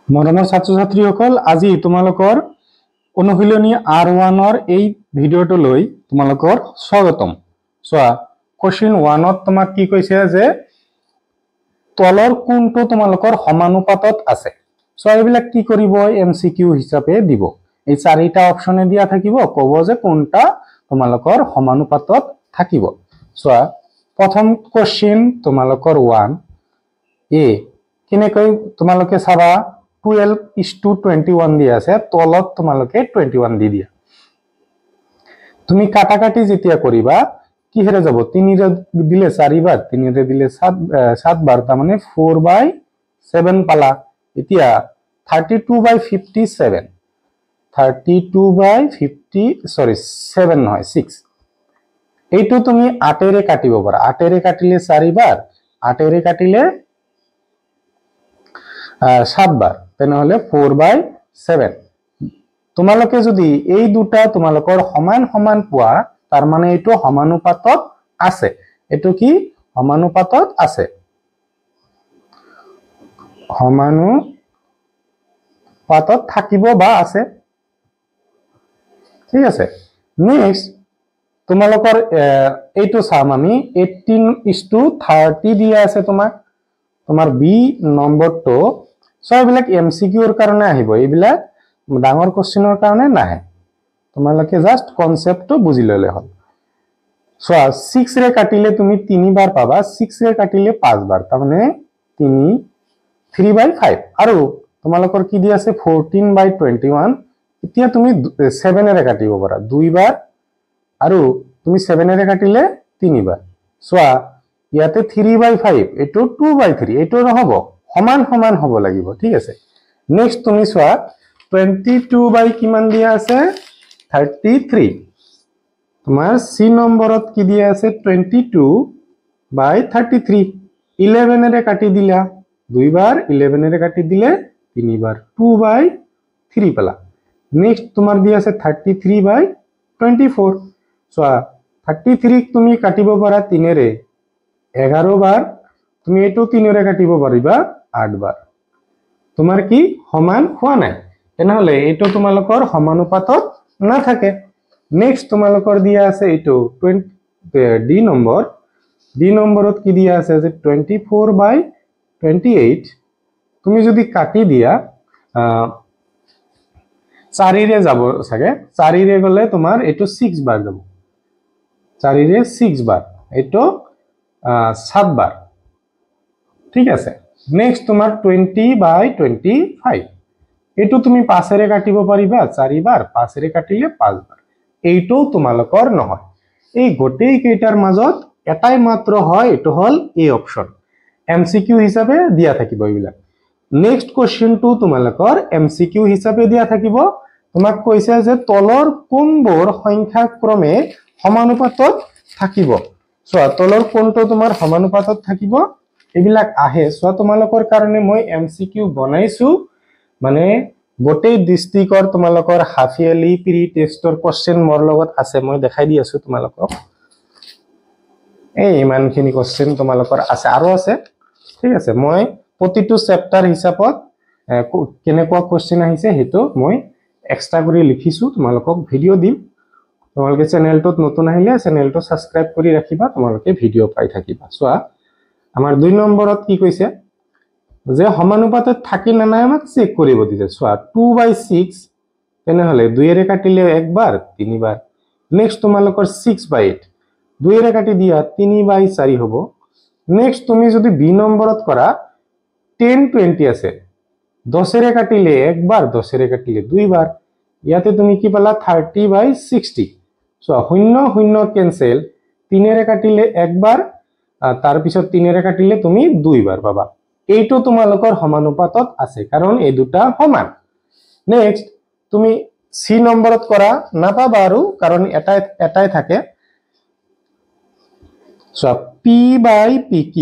মৰমৰ ছাত্ৰ ছাত্ৰীসকল আজি তোমালোকৰ অনুশীলনী R1 ৰ এই ভিডিঅটো লৈ তোমালোকৰ স্বাগতম। সোৱা কোশ্চেন 1 ত তোমাক কি কৈছে যে তলৰ কোনটো তোমালোকৰ সমানুপাতত আছে। সো এইবিলাক কি কৰিব এমসিকিউ হিচাপে দিব। এই চাৰিটা অপচনে দিয়া থাকিব কব যে কোনটা তোমালোকৰ সমানুপাতত থাকিব। সোৱা প্ৰথম কোশ্চেন তোমালোকৰ 1 এ কেনেকৈ তোমালোকে চাবা 12:21 দিয়া আছে তলত তোমালোকে 21 দি দিয়া। তুমি কাটাকাটি যেতিয়া কৰিবা কিহেৰে যাব 3 ৰে দিলে 4 বাৰ 3 ৰে দিলে 7 বাৰ তাৰ মানে 4/7 পালা। এতিয়া 32/57 7 নহয় 6 এইটো তুমি 8 ৰে কাটিব পাৰা। 8 ৰে কাটিলে 4 বাৰ 8 ৰে কাটিলে 7 বাৰ তেনেহলে 4/7। তোমালোকে যদি এই দুটা তোমালোকৰ সমান সমান পোৱা তাৰ মানে এইটো সমানুপাতত আছে। এইটো কি সমানুপাতত আছে, সমানুপাতত থাকিব বা আছে। ঠিক আছে, নেক্সট তোমালোকৰ এইটো চাম আমি 18:30 দিয়া আছে তোমাৰ বি নম্বৰটো। সো এইবিলাক এমসিকিউৰ কাৰণে আহিব, এইবিলাক ডাঙৰ কোশ্চেনৰ কাৰণে নাহে। তোমালোকে জাস্ট কনসেপ্টটো বুজি ললে হ'ল। সো 6 ৰে কাটিলে তুমি 3 বাৰ পাবা, 6 ৰে কাটিলে 5 বাৰ তাৰ মানে 3/5 আৰু তোমালোকৰ কি দি আছে 14/21। এতিয়া তুমি 7 ৰে কাটিব পাৰা 2 বাৰ আৰু তুমি 7 ৰে কাটিলে 3 বাৰ। সোৱা ইয়াতে 3/5 এটো 2/3 এটো নহব, সমান সমান হ'ব লাগিব। ঠিক আছে, নেক্সট তুমি সোৱা 22 কিমান দিয়া আছে 33। তোমাৰ সি নম্বৰত কি দিয়া আছে 22/33। 11 ৰে কাটি দিলা 2 বাৰ, 11 ৰে কাটি দিলে 3 বাৰ 2/3 পালা। নেক্সট তোমাৰ দিয়া আছে 33/24। সোৱা 33 তুমি কাটিব পাৰা 3 ৰে 11 বাৰ, তুমি এইটো 3 ৰে কাটিব পাৰিবা 8 বাৰ। তোমাৰ কি সমান হোৱা নাই, তেনেহলে এইটো তোমালোকৰ সমানুপাতত নাথাকে। নেক্সট তোমালোকৰ দিয়া আছে এইটো ডি নম্বৰ। ডি নম্বৰত কি দিয়া আছে যে 24/28। তুমি যদি কাটি দিয়া 4 ৰে যাব চাগে, 4 ৰে গলে তোমাৰ এইটো 6 বাৰ যাব, 4 ৰে 6 বাৰ এইটো 7 বাৰ। ঠিক আছে, নেক্সট তোমাৰ 20/25 এইটো তুমি 5 ৰে কাটিব পাৰিবা 4 বাৰ, 5 ৰে কাটিলে 5 বাৰ। এইটো তোমালোকৰ নহয়। এই গোটেই কেইটাৰ মাজত এটাই মাত্ৰ হয়, এইটো হল এ অপশন। এমসিকিউ হিচাপে দিয়া থাকিব এইবিলাক। নেক্সট কোশ্চেনটো তোমালোকৰ এমসিকিউ হিচাপে দিয়া থাকিব। তোমাক কৈছে যে তলৰ কোনবোৰ সংখ্যা ক্ৰমে সমানুপাতত থাকিব। সোৱা তলৰ কোনটো তোমাৰ সমানুপাতত থাকিব এইবিলাক আহে। সোৱা তোমালোকৰ কাৰণে মই এমসিকিউ বনাইছো, মানে গোটেই ডিস্ট্ৰিক্টৰ তোমালোকৰ হাফ ইয়াৰলি প্ৰি টেষ্টৰ কোশ্চেন মোৰ লগত আছে, মই দেখাই দি আছো তোমালোকক। এই ইমানখিনি কোশ্চেন তোমালোকৰ আছে আৰু আছে। ঠিক আছে, মই প্ৰতিটো চেপ্টাৰ হিচাপত কেনেকুৱা কোশ্চেন আহিছে সেইটো মই এক্সট্ৰা কৰি লিখিছো, তোমালোকক ভিডিঅ' দিম। তোমালোকে চেনেলটোত নতুন আহিলে চেনেলটো সাবস্ক্ৰাইব কৰি ৰাখিবা, তোমালোকে ভিডিঅ' পাই থাকিবা। সোৱা আমাৰ 2 নম্বৰত কি কৈছে যে সমানুপাতত থাকি না নাই আমাক চেক কৰিব দিছে। সোৱা 2/6 তেনেহলে 2 ৰে কাটিলে 1 বাৰ 3 বাৰ। নেক্সট তোমালোকৰ 6/8 2 ৰে কাটি দিয়া 3/4 হ'ব। নেক্সট তুমি যদি বি নম্বৰত কৰা 10/20 আছে, 10 ৰে কাটিলে 1 বাৰ, 10 ৰে কাটিলে 2 বাৰ। ইয়াতে তুমি কি পালা 30/60। সোৱা 0 0 কেনসেল, 3 ৰে কাটিলে 1 বাৰ, তাৰ পিছত 3 ৰে কাটিলে তুমি 2 বাৰ পাবা। এইটো তোমালোকৰ সমানুপাতত আছে কাৰণ এই দুটা সমান। নেক্সট তুমি সি নম্বৰত কৰা নাপাবা আৰু কাৰণ এটাই থাকে। সোৱা p/pq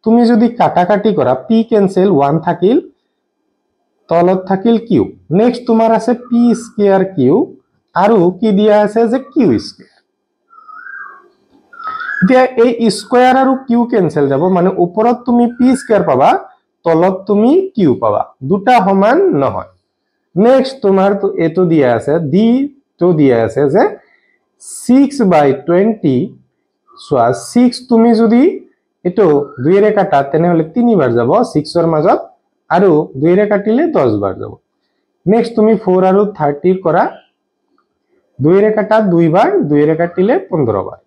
তুমি যদি কাটাকাটি কৰা p কেনসেল 1 থাকিল, তলত থাকিল q। নেক্সট তোমাৰ আছে p²q আৰু কি দিয়া আছে যে q²। এতিয়া এই স্কয়াৰ আৰু q কেনসেল যাব, মানে ওপৰত তুমি p² পাবা, তলত তুমি কিউ পাবা দুটা সমান নহয় নেক্সট তোমাৰ তো এটো দিয়া আছে ডি তো দিয়া আছে যে 6/20 সোয়া 6 তুমি যদি এটো 2 এৰে কাটা তেনেহলে 3 বাৰ যাব 6 ৰ মাজত আৰু 2 এৰে কাটিলে 10 বাৰ যাব নেক্সট তুমি 4 আৰু 30 কৰা 2 এৰে কাটা 2 বাৰ 2 এৰে কাটিলে 15 বাৰ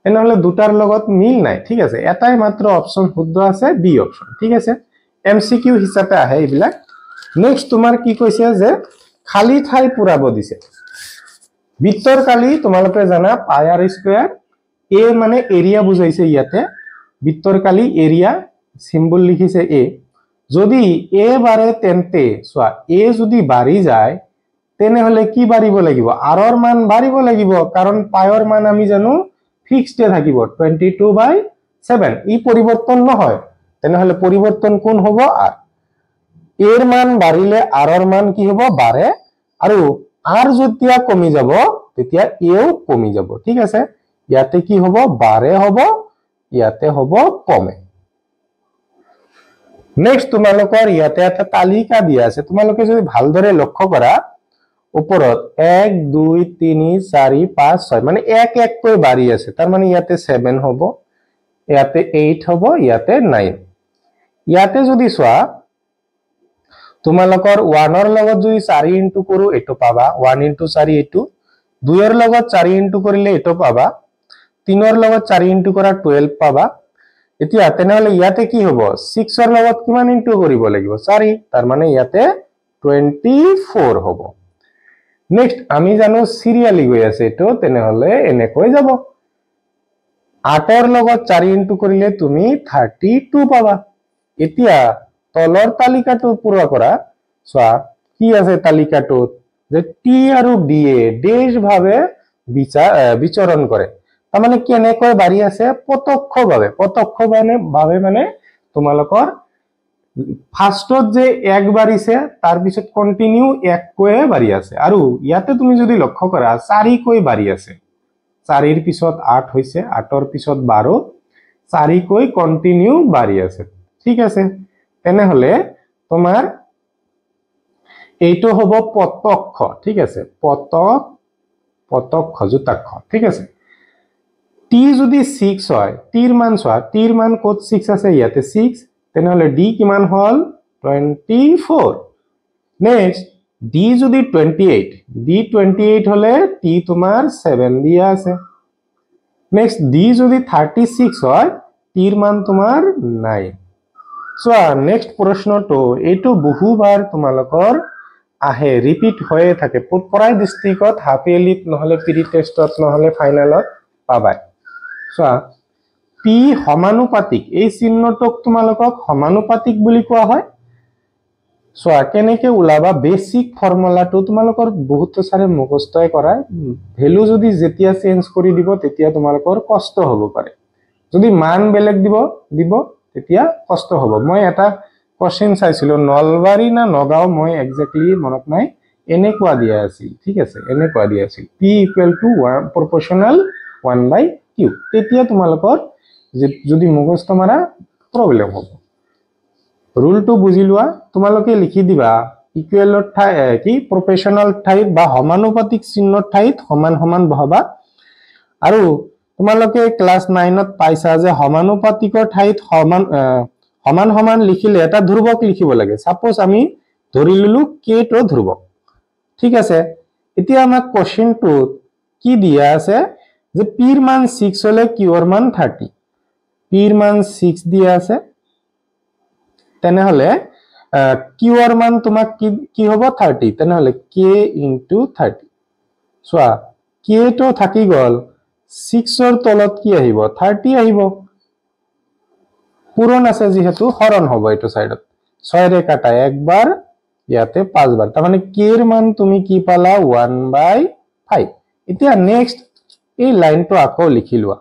এনেহলে দুটাৰ লগত মিল নাই ঠিক আছে এটাই মাত্ৰ অপচন শুদ্ধ আছে বি অপচন ঠিক আছে এমসিকিউ হিচাপে আহে এইবিলাক নেক্সট তোমাৰ কি কৈছে যে খালি ঠাই পুৰাব দিছে বৃত্তৰ কালি তোমালোকে জানা পাই আৰ স্কয়াৰ এ মানে এৰিয়া বুজাইছে ইয়াতে বৃত্তৰ কালি এৰিয়া সিম্বল লিখিছে এ যদি এ বাৰে তেন্তে সোয়া এ যদি বাঢ়ি যায় তেনেহলে কি বাঢ়িব লাগিব আৰ ৰ মান বাঢ়িব লাগিব কাৰণ পাইৰ মান আমি জানো ফিক্সড থাকিব 22/7 ই পৰিৱৰ্তন নহয় তেনেহলে পৰিৱৰ্তন কোন হ'ব আৰ এৰ মান বাঢ়িলে আৰ ৰ মান কি হ'ব বাঢ়ে আৰু আৰ যেতিয়া কমি যাব তেতিয়া এও কমি যাব ঠিক আছে ইয়াতে কি হ'ব বাঢ়ে হ'ব ইয়াতে হ'ব কমে নেক্সট তোমালোকৰ ইয়াতে এটা তালিকা দিয়া আছে তোমালোকে যদি ভালদৰে লক্ষ্য কৰা ওপৰত 1 2 3 4 5 6 মানে এক এক কৈ বাঢ়ি আছে তাৰ মানে ইয়াতে 7 হ'ব ইয়াতে 8 হ'ব ইয়াতে 9 ইয়াতে যদি সোয়া তোমালোকৰ 1 ৰ লগত যদি 4 ইনটু কৰো এটো পাবা 1 ইনটু 4 এটো 2 ৰ লগত 4 ইনটু কৰিলে এটো পাবা 3 ৰ লগত 4 ইনটু কৰা 12 পাবা এতিয়া তেনেহলে ইয়াতে কি হ'ব 6 ৰ লগত কিমান ইনটু কৰিব লাগিব 4 তাৰ মানে ইয়াতে 24 হ'ব নেক্সট আমি জানো সিৰিয়ালি গৈ আছে এটো তেনেহলে এনেকৈ যাব 8 ৰ লগত 4 ইনটু কৰিলে তুমি 32 পাবা এতিয়া তলৰ তালিকাটো পুৰা কৰা সোয়া কি আছে তালিকাটোত যে টি আৰু ডি এ দেশ ভাবে বিচৰণ কৰে তাৰ মানে কেনেকৈ বাঢ়ি আছে প্ৰত্যক্ষ মানে তোমালোকৰ ফাৰ্স্টত যে এক বাঢ়িছে তাৰ পিছত কন্টিনিউ এক কৈ বাঢ়ি আছে আৰু ইয়াতে তুমি যদি লক্ষ্য কৰা 4 কৈ বাঢ়ি আছে 4 ৰ পিছত 8 হৈছে 8 ৰ পিছত 12 4 কৈ কন্টিনিউ বাঢ়ি আছে ঠিক আছে তেনেহলে তোমাৰ এইটো হ'ব প্ৰত্যক্ষ ঠিক আছে প্ৰত্যক্ষ যুক্তাক্ষ ঠিক আছে টি যদি 6 হয় টিৰ মান সোয়া টিৰ মান কত 6 আছে ইয়াতে 6 তেনেহলে ডি কিমান হল 24 নেক্সট ডি যদি 28 হলে টি তোমাৰ 7 দিয়া আছে নেক্সট ডি যদি 36 হয় টিৰ মান তোমাৰ 9 সোয়া নেক্সট প্ৰশ্নটো এইটো বহুবাৰ তোমালোকৰ আহে ৰিপিট হয়ে থাকে প্ৰায় ডিস্ট্ৰিক্টত হাফ ইয়াৰলিত নহলে প্ৰি টেষ্টত নহলে ফাইনালত পাবাই সোয়া পি সমানুপাতিক এই চিহ্নটোক তোমালোকক সমানুপাতিক বুলি কোৱা হয় সোয়া কেনেকে ওলাবা বেসিক ফৰ্মুলাটো তোমালোকৰ বহুত সাৰে মুখস্থই কৰা ভ্যালু যদি যেতিয়া চেঞ্জ কৰি দিব তেতিয়া তোমালোকৰ কষ্ট হ'ব পাৰে যদি মান বেলেগ দিব তেতিয়া কষ্ট হ'ব মই এটা কোশ্চেন চাইছিলো নলবাৰী না নগাঁও মই এক্স্যাক্টলি মনত নাই এনেকুৱা দিয়া আছিল ঠিক আছে এনেকুৱা দিয়া আছিল p = 1 proportional 1/q তেতিয়া তোমালোকৰ যদি মুখস্থ মাৰা প্ৰবলেম হ'ব ৰুলটো বুজি লোৱা তোমালোকে লিখি দিবা ইকুৱেলৰ ঠাই কি প্ৰপেশনাল ঠাইত বা সমানুপাতিক চিহ্নৰ ঠাইত সমান সমান বহাবা আৰু তোমালোকে ক্লাস 9ত পাইছা যে সমানুপাতিকৰ ঠাইত সমান সমান লিখিলে এটা ধ্ৰুৱক লিখিব লাগে সাপোজ আমি ধৰি ললো k টো ধ্ৰুৱক ঠিক আছে এতিয়া আমাক কোশ্চেনটোত কি দিয়া আছে যে p ৰ মান 6 হলে q ৰ মান 30 p ৰ মান 6 দিয়া আছে তেনেহলে q ৰ মান তোমাক কি হ'ব 30 তেনেহলে k * 30 সোয়া k টো থাকি গল 6 ৰ তলত কি আহিব 30 আহিব পূৰণ আছে যেহেতু হৰণ হ'ব এটো সাইডত 6 ৰে কাটা একবাৰ ইয়াতে 5 বাৰ তাৰ মানে k ৰ মান তুমি কি পালা 1/5 এতিয়া নেক্সট এই লাইনটো আকৌ লিখি লোৱা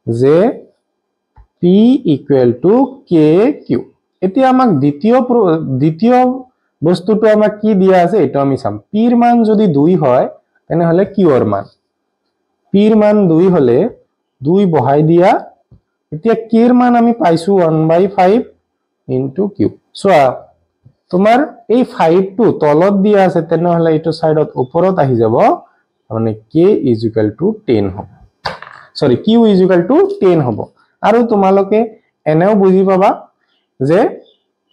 যে p = kq এতিয়া আমাক দ্বিতীয় বস্তুটো আমাক কি দিয়া আছে এটা আমি চাম p ৰ মান যদি 2 হয় তেনেহলে q ৰ মান p ৰ মান 2 হলে 2 বহাই দিয়া এতিয়া k ৰ মান আমি পাইছো 1/5 ইনটু কিউ চোৱা তোমাৰ এই 5 টো তলত দিয়া আছে তেনেহলে এইটো সাইডত ওপৰত আহি যাব মানে k = 10 হ'ব সৰি q = 10 হ'ব আৰু তোমালোকে এনেও বুজি পাবা যে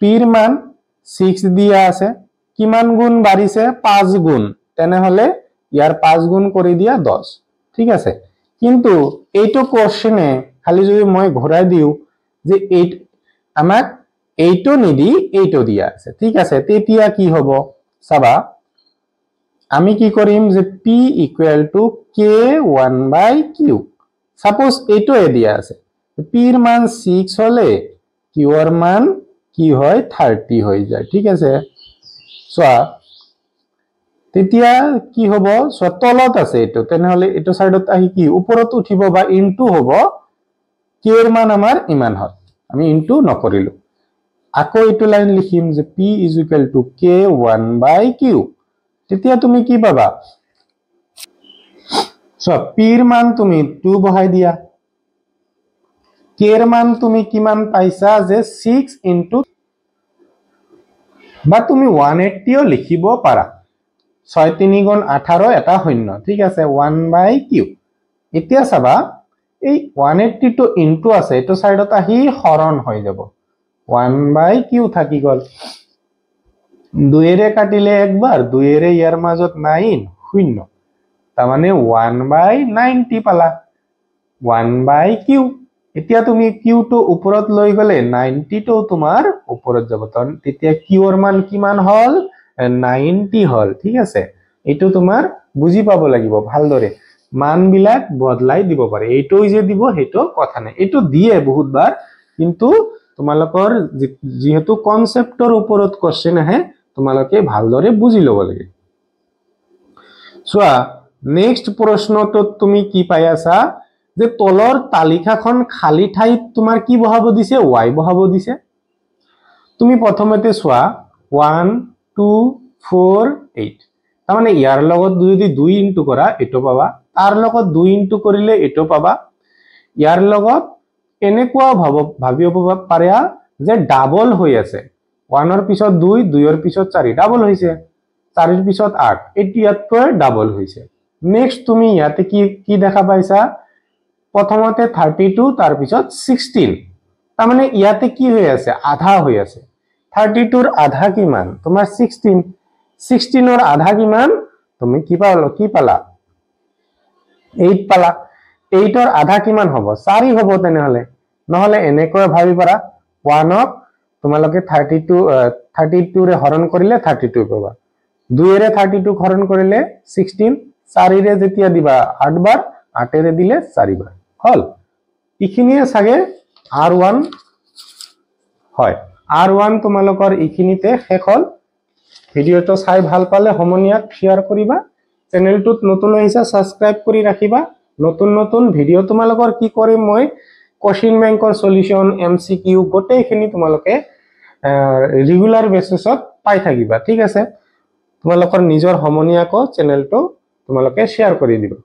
p ৰ মান 6 দিয়া আছে কিমান গুণ বাঢ়িছে 5 গুণ তেনেহলে ইয়াৰ 5 গুণ কৰি দিয়া 10 ঠিক আছে কিন্তু এইটো কোশ্চেনে খালি যদি মই ঘূৰাই দিও যে 8 আমাক 8 নিদি 8 দিয়া আছে ঠিক আছে তেতিয়া কি হ'ব চাবা আমি কি কৰিম যে p = k1/q সাপোজ এইটো দিয়া আছে p ৰ মান 6 হলে q ৰ মান কি হয় 30 হৈ যায় ঠিক আছে চোৱা তেতিয়া কি হ'ব চোৱা তলত আছে এইটো তেনেহলে এইটো সাইডত আহি কি ওপৰত উঠিব বা ইনটু হ'ব q ৰ মান আমাৰ ইমান হয় আমি ইনটু নকৰিলো আকৌ এইটো লাইন লিখিম যে p = k1/q তেতিয়া তুমি কি পাবা সো p ৰ মান তুমি 2 বহাই দিয়া k ৰ মান তুমি কিমান পাইছা যে 6 বা তুমি 180 ও লিখিব পাৰা 6 3 গুণ 18 এটা শূন্য ঠিক আছে 1/q এতিয়া চাবা এই 180 টো ইনটু আছে এটো সাইডত আহি হৰণ হৈ যাব 1/q থাকি গল 2 এৰে কাটিলে একবাৰ 2 এৰে ইয়াৰ মাজত 9 শূন্য তাৰ মানে 1/90 পালা 1/q এতিয়া তুমি q টো ওপৰত লৈ গলে 90 টো তোমাৰ ওপৰত যাব তেতিয়া q ৰ মান কিমান হল 90 হল ঠিক আছে এটো তোমাৰ বুজি পাব লাগিব ভালদৰে মান বিলাক বদলাই দিব পাৰে এইটোই যে দিব হেটো কথা নাই এটো দিয়ে বহুতবাৰ কিন্তু তোমালোকৰ যেহেতু কনসেপ্টৰ ওপৰত কোশ্চেন আহে তোমালোকে ভালদৰে বুজি লব লাগে চোৱা নেক্সট প্ৰশ্নটোত তুমি কি পাই আছা যে তলৰ তালিকাখন খালি ঠাইত তোমাৰ কি বহাব দিছে y বহাব দিছে তুমি প্ৰথমতে চোৱা 1 2 4 8 তাৰ মানে ইয়াৰ লগত যদি 2 ইনটু কৰা এটো পাবা তাৰ লগত 2 ইনটু কৰিলে এটো পাবা ইয়াৰ লগত এনেকুৱা ভাবিব পাৰা যে ডাবল হৈ আছে 1 ৰ পিছত 2 2 ৰ পিছত 4 ডাবল হৈছে 4 ৰ পিছত 8 এতিয়াতকৈ ডাবল হৈছে নেক্সট তুমি ইয়াতে কি দেখা পাইছা প্ৰথমতে 32 তাৰ পিছত 16 তাৰ মানে ইয়াতে কি হৈ আছে আধা হৈ আছে 32 ৰ আধা কিমান তোমাৰ 16 16 ৰ আধা কিমান তুমি কি পালা 8 পালা 8 ৰ আধা কিমান হ'ব 4 হ'ব তেনেহলে নহলে এনেকৈ ভাবি পাৰা 1 ক তোমালোকে 32 ৰে হৰণ কৰিলে 32 পাবা 2 ৰে 32 হৰণ কৰিলে 16 4 ৰে যেতিয়া দিবা 8 বাৰ 8 ৰে দিলে 4 বাৰ হল ইখিনিয়ে সাগে r1 হয় r1 তোমালোকৰ ইখিনিতে শেষ হল ভিডিওটো চাই ভাল পালে সমনিয়াক শেয়াৰ কৰিবা চেনেলটোত নতুন হৈছে সাবস্ক্ৰাইব কৰি ৰাখিবা নতুন নতুন ভিডিও তোমালোকৰ কি কৰিম মই কোশ্চেন বেংকৰ সলিউশন এমসিকিউ গোটেইখিনি তোমালোকে ৰেগুলাৰ বেসিছত পাই থাকিবা ঠিক আছে তোমালোকৰ নিজৰ সমনিয়াকো চেনেলটো তোমালোকে শেয়াৰ কৰি দিবা